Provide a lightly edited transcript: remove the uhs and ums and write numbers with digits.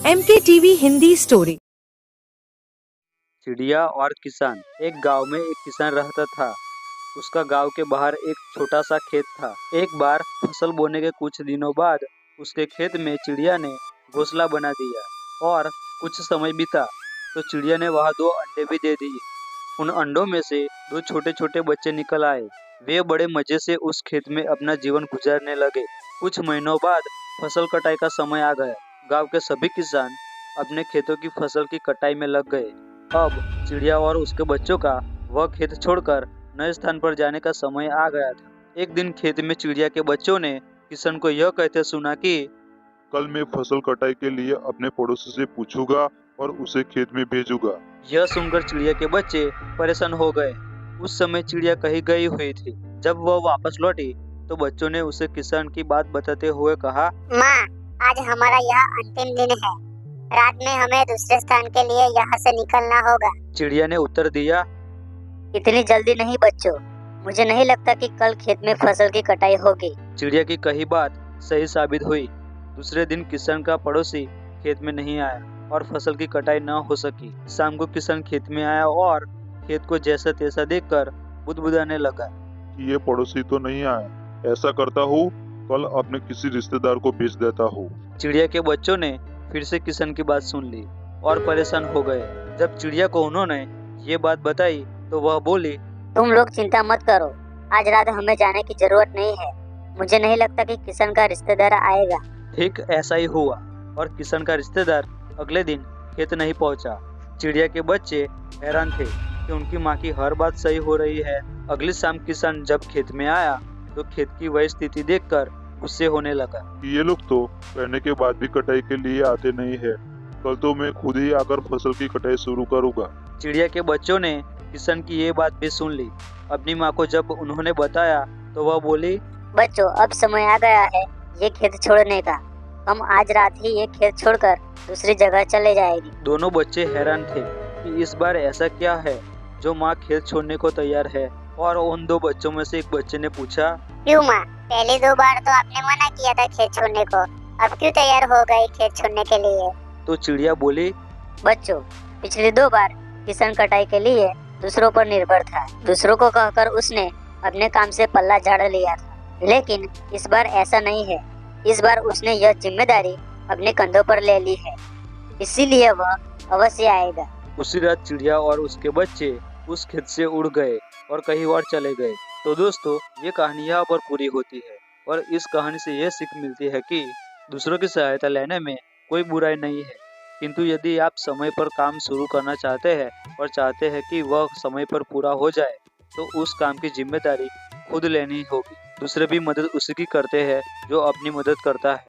MKTV Hindi story. चिड़िया और किसान। एक गांव में एक किसान रहता था। उसका गांव के बाहर एक छोटा सा खेत था। एक बार फसल बोने के कुछ दिनों बाद उसके खेत में चिड़िया ने घोंसला बना दिया और कुछ समय बीता तो चिड़िया ने वहां 2 अंडे भी दे दिए। उन अंडों में से 2 छोटे छोटे बच्चे निकल आए। वे बड़े मजे से उस खेत में अपना जीवन गुजारने लगे। कुछ महीनों बाद फसल कटाई का समय आ गया। गांव के सभी किसान अपने खेतों की फसल की कटाई में लग गए। अब चिड़िया और उसके बच्चों का वह खेत छोड़कर नए स्थान पर जाने का समय आ गया था। एक दिन खेत में चिड़िया के बच्चों ने किसान को यह कहते सुना कि कल मैं फसल कटाई के लिए अपने पड़ोसी से पूछूंगा और उसे खेत में भेजूंगा। यह सुनकर चिड़िया के बच्चे परेशान हो गए। उस समय चिड़िया कहीं गई हुई थी। जब वह वापस लौटी तो बच्चों ने उसे किसान की बात बताते हुए कहा, माँ, आज हमारा यह अंतिम दिन है। रात में हमें दूसरे स्थान के लिए यहाँ से निकलना होगा। चिड़िया ने उत्तर दिया, इतनी जल्दी नहीं बच्चों, मुझे नहीं लगता कि कल खेत में फसल की कटाई होगी। चिड़िया की कही बात सही साबित हुई। दूसरे दिन किसान का पड़ोसी खेत में नहीं आया और फसल की कटाई न हो सकी। शाम को किसान खेत में आया और खेत को जैसा तैसा देखकर बुदबुदाने लगा। ये पड़ोसी तो नहीं आया। ऐसा करता हूँ, कल अपने किसी रिश्तेदार को भेज देता हूँ। चिड़िया के बच्चों ने फिर से किसान की बात सुन ली और परेशान हो गए। जब चिड़िया को उन्होंने ये बात बताई तो वह बोली, तुम लोग चिंता मत करो, आज रात हमें जाने की जरूरत नहीं है। मुझे नहीं लगता कि किसान का रिश्तेदार आएगा। ठीक ऐसा ही हुआ और किसान का रिश्तेदार अगले दिन खेत नहीं पहुंचा। चिड़िया के बच्चे हैरान थे कि उनकी माँ की हर बात सही हो रही है। अगली शाम किसान जब खेत में आया तो खेत की वही स्थिति देखकर गुस्से होने लगा। ये लोग तो कहने के बाद भी कटाई के लिए आते नहीं है। कल तो मैं खुद ही आकर फसल की कटाई शुरू करूँगा। चिड़िया के बच्चों ने किसान की ये बात भी सुन ली। अपनी माँ को जब उन्होंने बताया तो वह बोली, बच्चों, अब समय आ गया है ये खेत छोड़ने का। हम आज रात ही ये खेत छोड़कर दूसरी जगह चले जाएंगे। दोनों बच्चे हैरान थे कि इस बार ऐसा क्या है जो माँ खेत छोड़ने को तैयार है। और उन 2 बच्चों में से एक बच्चे ने पूछा, क्यों माँ, पहले 2 बार तो आपने मना किया था खेत छोड़ने को, अब क्यों तैयार हो गए खेत छोड़ने के लिए? तो चिड़िया बोली, बच्चों, पिछली 2 बार किसान कटाई के लिए दूसरों पर निर्भर था। दूसरों को कहकर उसने अपने काम से पल्ला झाड़ लिया था, लेकिन इस बार ऐसा नहीं है। इस बार उसने यह जिम्मेदारी अपने कंधों पर ले ली है, इसीलिए वह अवश्य आएगा। उसी रात चिड़िया और उसके बच्चे उस खेत से उड़ गए और कहीं और चले गए। तो दोस्तों, ये कहानी यहाँ पर पूरी होती है और इस कहानी से यह सीख मिलती है कि दूसरों की सहायता लेने में कोई बुराई नहीं है, किंतु यदि आप समय पर काम शुरू करना चाहते हैं और चाहते हैं कि वह समय पर पूरा हो जाए तो उस काम की जिम्मेदारी खुद लेनी होगी। दूसरे भी मदद उसी की करते हैं जो अपनी मदद करता है।